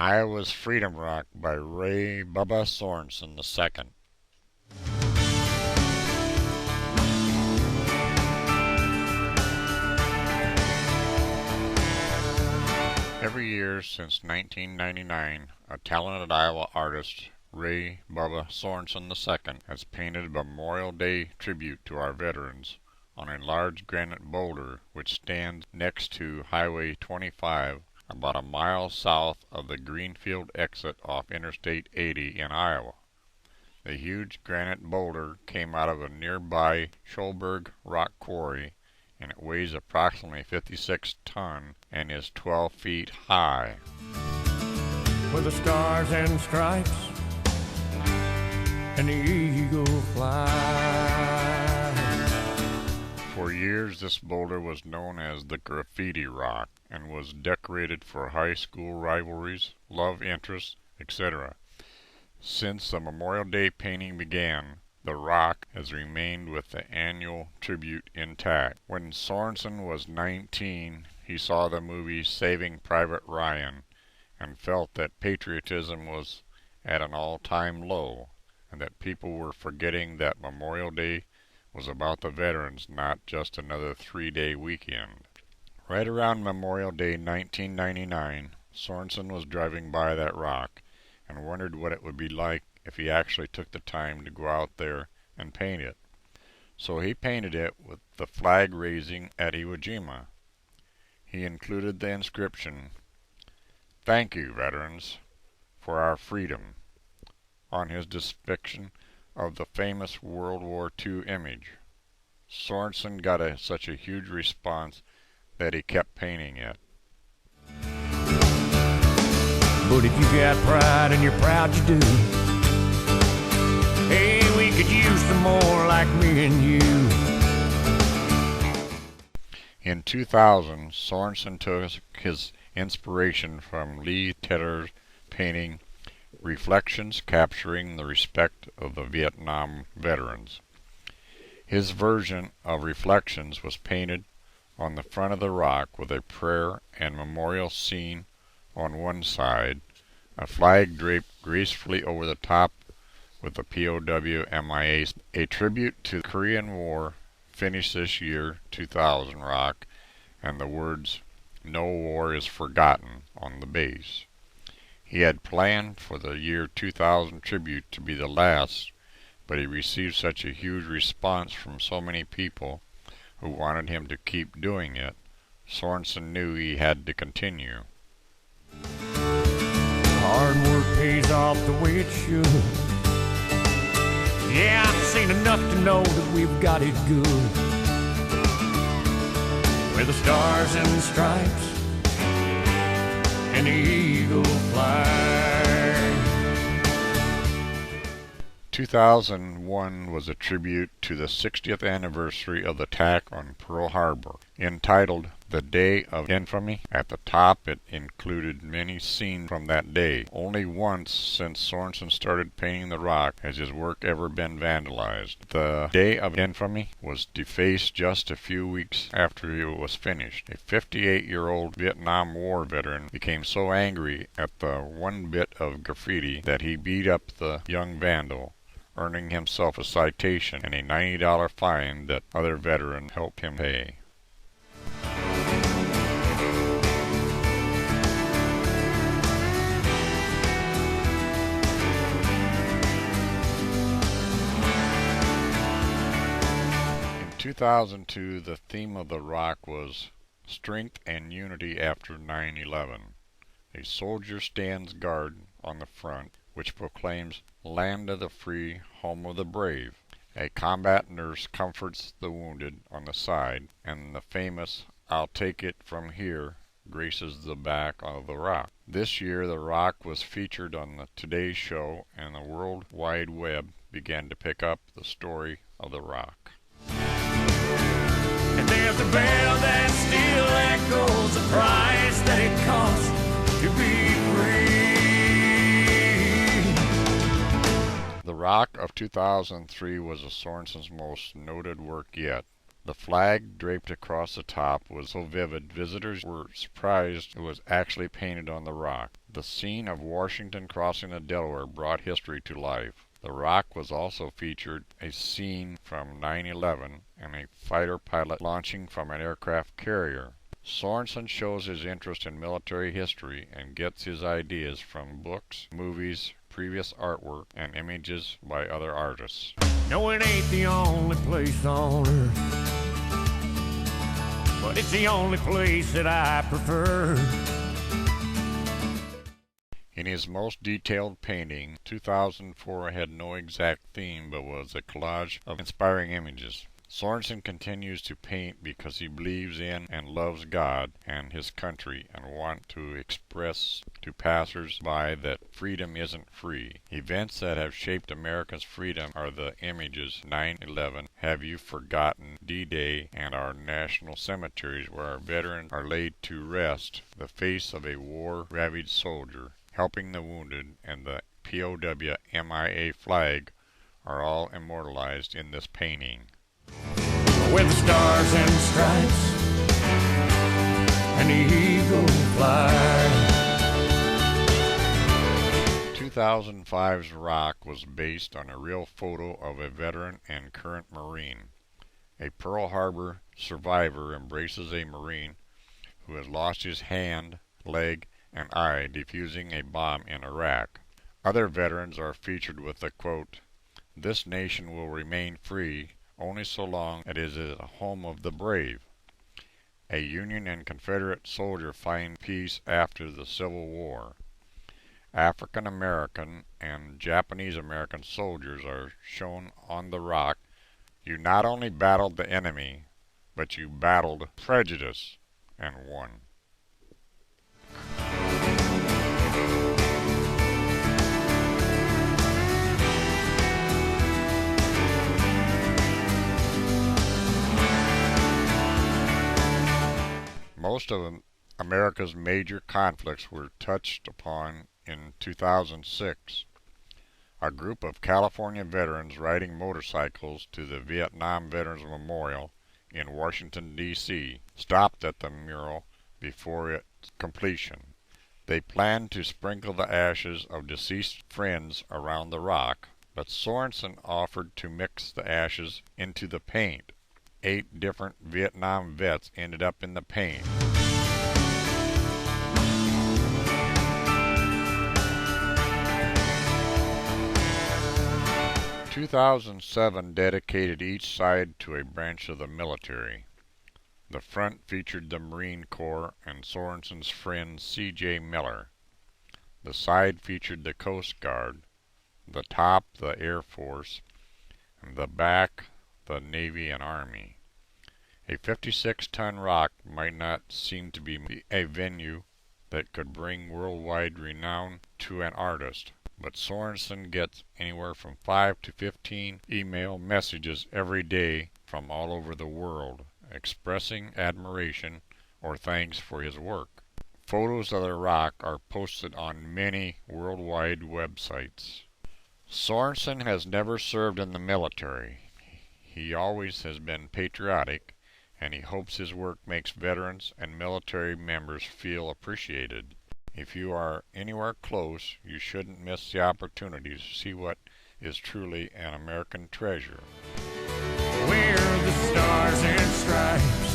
Iowa's Freedom Rock by Ray Bubba Sorensen II. Every year since 1999, a talented Iowa artist, Ray Bubba Sorensen II, has painted a Memorial Day tribute to our veterans on a large granite boulder which stands next to Highway 25 about a mile south of the Greenfield exit off Interstate 80 in Iowa. The huge granite boulder came out of a nearby Schillberg Rock Quarry, and it weighs approximately 56 tons and is 12 feet high. With the stars and stripes and the eagle fly. For years this boulder was known as the Graffiti Rock and was decorated for high school rivalries, love interests, etc. Since the Memorial Day painting began, the rock has remained with the annual tribute intact. When Sorensen was 19, he saw the movie Saving Private Ryan and felt that patriotism was at an all-time low and that people were forgetting that Memorial Day was about the veterans, not just another 3-day weekend. Right around Memorial Day 1999, Sorensen was driving by that rock and wondered what it would be like if he actually took the time to go out there and paint it. So he painted it with the flag raising at Iwo Jima. He included the inscription, "Thank you, veterans, for our freedom," on his depiction of the famous World War II image. Sorensen got such a huge response that he kept painting it. But if you got pride and you're proud you do, hey, we could use some more like me and you. In 2000, Sorensen took his inspiration from Lee Tedder's painting Reflections, capturing the respect of the Vietnam veterans. His version of Reflections was painted on the front of the rock with a prayer and memorial scene on one side, a flag draped gracefully over the top with the POW MIA. A tribute to the Korean War finished this year 2000 rock, and the words "No War is Forgotten" on the base. He had planned for the year 2000 tribute to be the last, but he received such a huge response from so many people who wanted him to keep doing it. Sorensen knew he had to continue. Hard work pays off the way it should. Yeah, I've seen enough to know that we've got it good. Where the stars and stripes and the eagle flag. 2001 was a tribute to the 60th anniversary of the attack on Pearl Harbor. Entitled The Day of Infamy, at the top it included many scenes from that day. Only once since Sorensen started painting the rock has his work ever been vandalized. The Day of Infamy was defaced just a few weeks after it was finished. A 58-year-old Vietnam War veteran became so angry at the one bit of graffiti that he beat up the young vandal, earning himself a citation and a $90 fine that other veterans helped him pay. In 2002, the theme of the rock was Strength and Unity After 9/11. A soldier stands guard on the front, which proclaims "Land of the free, home of the brave." A combat nurse comforts the wounded on the side, and the famous "I'll take it from here" graces the back of the rock. This year the rock was featured on the Today Show, and the World Wide Web began to pick up the story of the rock. And there's a bell that still echoes the price that it costs to be free. The rock of 2003 was Sorensen's most noted work yet. The flag draped across the top was so vivid, visitors were surprised it was actually painted on the rock. The scene of Washington crossing the Delaware brought history to life. The rock was also featured a scene from 9/11 and a fighter pilot launching from an aircraft carrier. Sorensen shows his interest in military history and gets his ideas from books, movies, previous artwork, and images by other artists. No, it ain't the only place on earth, but it's the only place that I prefer. In his most detailed painting, 2004 had no exact theme but was a collage of inspiring images. Sorensen continues to paint because he believes in and loves God and his country and wants to express to passers-by that freedom isn't free. Events that have shaped America's freedom are the images 9/11, Have You Forgotten, D-Day, and our national cemeteries where our veterans are laid to rest, the face of a war-ravaged soldier, helping the wounded, and the POW MIA flag are all immortalized in this painting. With the stars and stripes and the eagle fly. 2005's rock was based on a real photo of a veteran and current Marine. A Pearl Harbor survivor embraces a Marine who has lost his hand, leg, and eye defusing a bomb in Iraq. Other veterans are featured with the quote, "This nation will remain free only so long as it is a home of the brave." A Union and Confederate soldier find peace after the Civil War. African American and Japanese American soldiers are shown on the rock. You not only battled the enemy, but you battled prejudice and won. Most of America's major conflicts were touched upon in 2006. A group of California veterans riding motorcycles to the Vietnam Veterans Memorial in Washington, D.C. stopped at the mural before its completion. They planned to sprinkle the ashes of deceased friends around the rock, but Sorensen offered to mix the ashes into the paint. 8 different Vietnam vets ended up in the paint. 2007 dedicated each side to a branch of the military. The front featured the Marine Corps and Sorensen's friend C.J. Miller. The side featured the Coast Guard, the top the Air Force, and the back the Navy and Army. A 56-ton rock might not seem to be a venue that could bring worldwide renown to an artist, but Sorensen gets anywhere from 5 to 15 email messages every day from all over the world, expressing admiration or thanks for his work. Photos of the rock are posted on many worldwide websites. Sorensen has never served in the military. He always has been patriotic, and he hopes his work makes veterans and military members feel appreciated. If you are anywhere close, you shouldn't miss the opportunity to see what is truly an American treasure. We're the stars and stripes